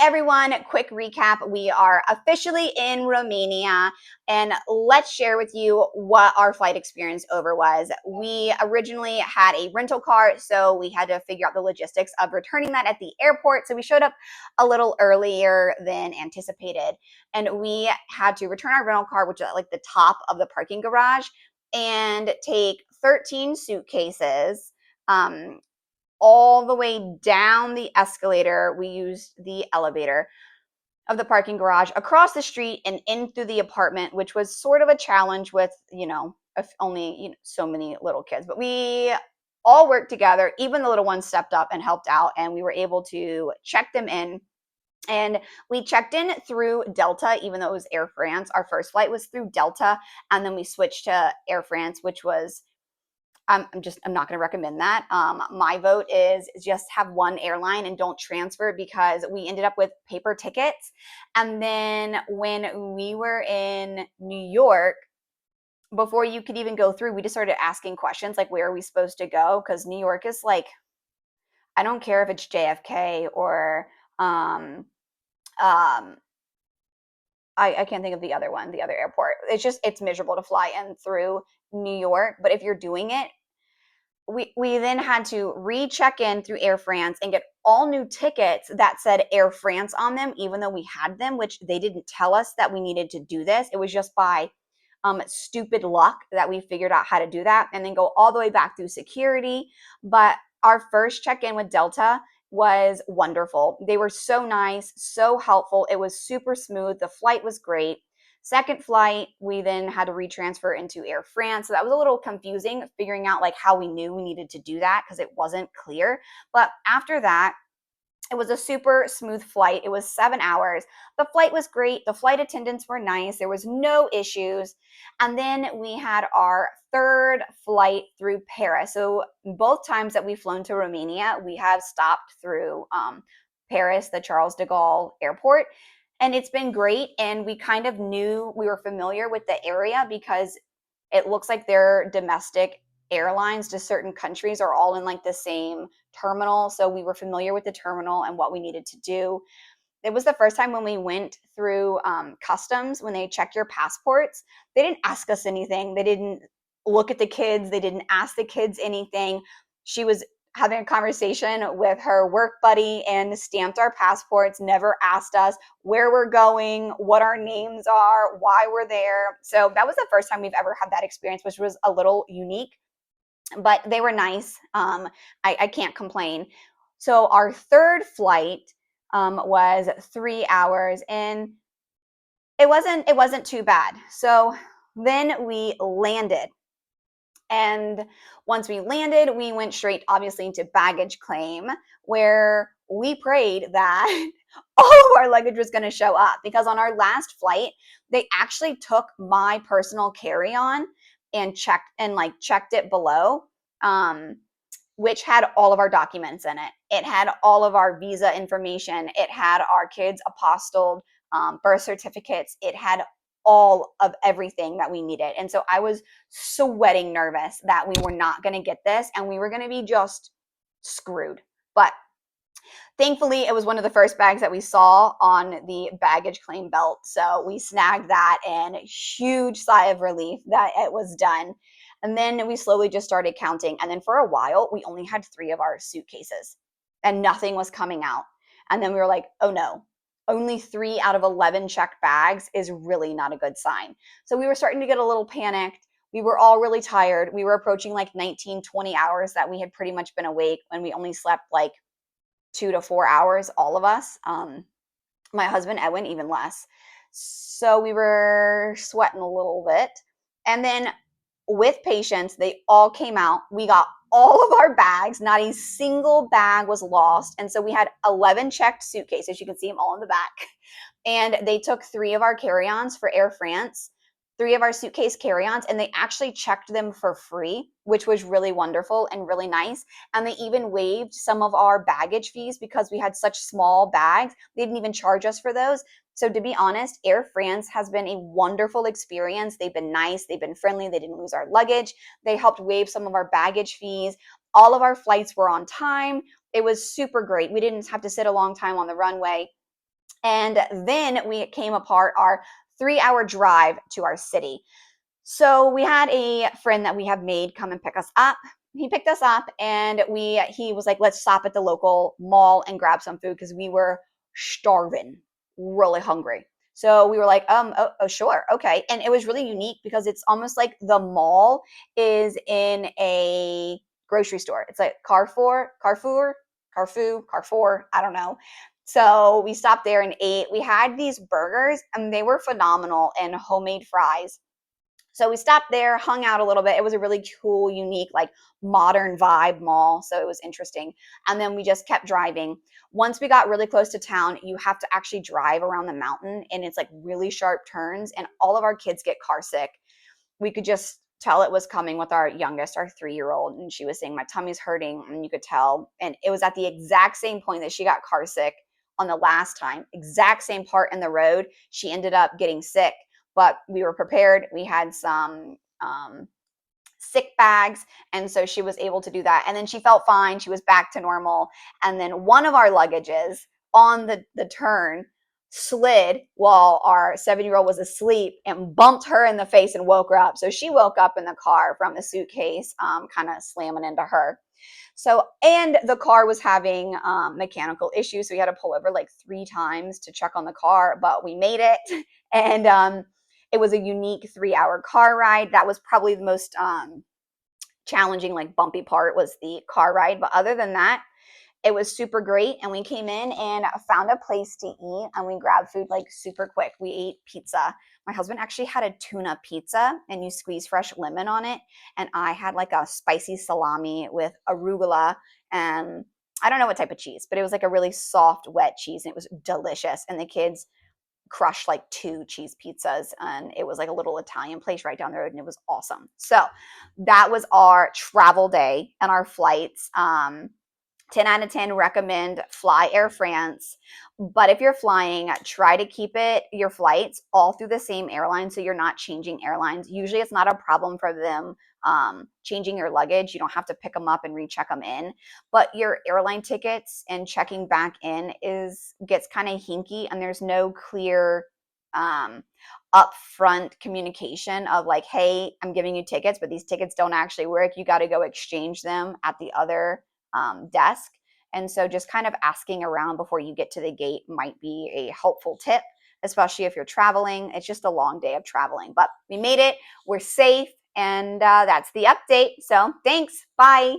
everyone, quick recap. We are officially in Romania, and let's share with you what our flight experience over was. We originally had a rental car, so we had to figure out the logistics of returning that at the airport. So we showed up a little earlier than anticipated, and we had to return our rental car, which is at like the top of the parking garage, and take 13 suitcases. All the way down the escalator. We used the elevator of the parking garage across the street and in through the apartment, which was sort of a challenge with, only so many little kids. But we all worked together. Even the little ones stepped up and helped out, and we were able to check them in. And we checked in through Delta, even though it was Air France. Our first flight was through Delta, and then we switched to Air France, which was I'm not going to recommend that. My vote is just have one airline and don't transfer, because we ended up with paper tickets. And then when we were in New York, before you could even go through, we just started asking questions like, where are we supposed to go? Because New York is like, I don't care if it's JFK or I can't think of the other one, the other airport. It's miserable to fly in through New York. But if you're doing it, we then had to recheck in through Air France and get all new tickets that said Air France on them, even though we had them, which they didn't tell us that we needed to do this. It was just by stupid luck that we figured out how to do that, and then go all the way back through security. But our first check-in with Delta was wonderful. They were so nice, so helpful. It was super smooth. The flight was great. Second flight, we then had to retransfer into Air France. So that was a little confusing, figuring out like how we knew we needed to do that because it wasn't clear. But after that, it was a super smooth flight. It was 7 hours. The flight was great. The flight attendants were nice. There was no issues. And then we had our third flight through Paris. So both times that we've flown to Romania, we have stopped through Paris, the Charles de Gaulle airport. And it's been great. And we kind of knew, we were familiar with the area because it looks like their domestic airlines to certain countries are all in like the same terminal. So we were familiar with the terminal and what we needed to do. It was the first time when we went through customs, when they check your passports. They didn't ask us anything. They didn't look at the kids. They didn't ask the kids anything. She was having a conversation with her work buddy and stamped our passports, never asked us where we're going, what our names are, why we're there. So that was the first time we've ever had that experience, which was a little unique, but they were nice. I can't complain. So our third flight was 3 hours, and it wasn't too bad. So then we landed. And once we landed, we went straight, obviously, into baggage claim, where we prayed that all of our luggage was going to show up. Because on our last flight, they actually took my personal carry-on and checked it below, which had all of our documents in it. It had all of our visa information. It had our kids' apostilled birth certificates. It had all of everything that we needed. And so I was sweating nervous that we were not going to get this and we were going to be just screwed. But thankfully, it was one of the first bags that we saw on the baggage claim belt. So we snagged that, and a huge sigh of relief that it was done. And then we slowly just started counting. And then for a while, we only had 3 of our suitcases and nothing was coming out. And then we were like, oh no, only 3 out of 11 checked bags is really not a good sign. So we were starting to get a little panicked. We were all really tired. We were approaching like 19, 20 hours that we had pretty much been awake, when we only slept like 2 to 4 hours, all of us. My husband, Edwin, even less. So we were sweating a little bit. And then with patience, they all came out. We got all of our bags. Not a single bag was lost. And so we had 11 checked suitcases. You can see them all in the back. And they took 3 of our carry-ons for Air France, 3 of our suitcase carry-ons, and they actually checked them for free, which was really wonderful and really nice. And they even waived some of our baggage fees because we had such small bags. They didn't even charge us for those. So to be honest, Air France has been a wonderful experience. They've been nice. They've been friendly. They didn't lose our luggage. They helped waive some of our baggage fees. All of our flights were on time. It was super great. We didn't have to sit a long time on the runway. And then we came apart our 3-hour drive to our city. So we had a friend that we have made come and pick us up. He picked us up and he was like, let's stop at the local mall and grab some food because we were starving, really hungry. So we were like, sure, okay. And it was really unique because it's almost like the mall is in a grocery store. It's like Carrefour, I don't know. So we stopped there and ate. We had these burgers and they were phenomenal and homemade fries. So we stopped there, hung out a little bit. It was a really cool, unique, like modern vibe mall. So it was interesting. And then we just kept driving. Once we got really close to town, you have to actually drive around the mountain and it's like really sharp turns and all of our kids get car sick. We could just tell it was coming with our youngest, our 3-year-old. And she was saying, my tummy's hurting. And you could tell. And it was at the exact same point that she got car sick on the last time, exact same part in the road. She ended up getting sick, but we were prepared. We had some sick bags. And so she was able to do that. And then she felt fine. She was back to normal. And then one of our luggages on the turn slid while our 7-year-old was asleep and bumped her in the face and woke her up. So she woke up in the car from the suitcase, kind of slamming into her. So, and the car was having mechanical issues. So we had to pull over like 3 times to check on the car, but we made it. And it was a unique 3-hour car ride. That was probably the most challenging, like bumpy part was the car ride. But other than that, it was super great. And we came in and found a place to eat and we grabbed food like super quick. We ate pizza. My husband actually had a tuna pizza and you squeeze fresh lemon on it. And I had like a spicy salami with arugula and I don't know what type of cheese, but it was like a really soft, wet cheese and it was delicious. And the kids crushed like 2 cheese pizzas and it was like a little Italian place right down the road and it was awesome. So that was our travel day and our flights. 10 out of 10 recommend fly Air France. But if you're flying, try to keep your flights all through the same airline so you're not changing airlines. Usually it's not a problem for them changing your luggage. You don't have to pick them up and recheck them in. But your airline tickets and checking back in gets kind of hinky and there's no clear upfront communication of like, hey, I'm giving you tickets, but these tickets don't actually work. You got to go exchange them at the other desk. And so just kind of asking around before you get to the gate might be a helpful tip, especially if you're traveling. It's just a long day of traveling, but we made it. We're safe. And that's the update. So thanks. Bye.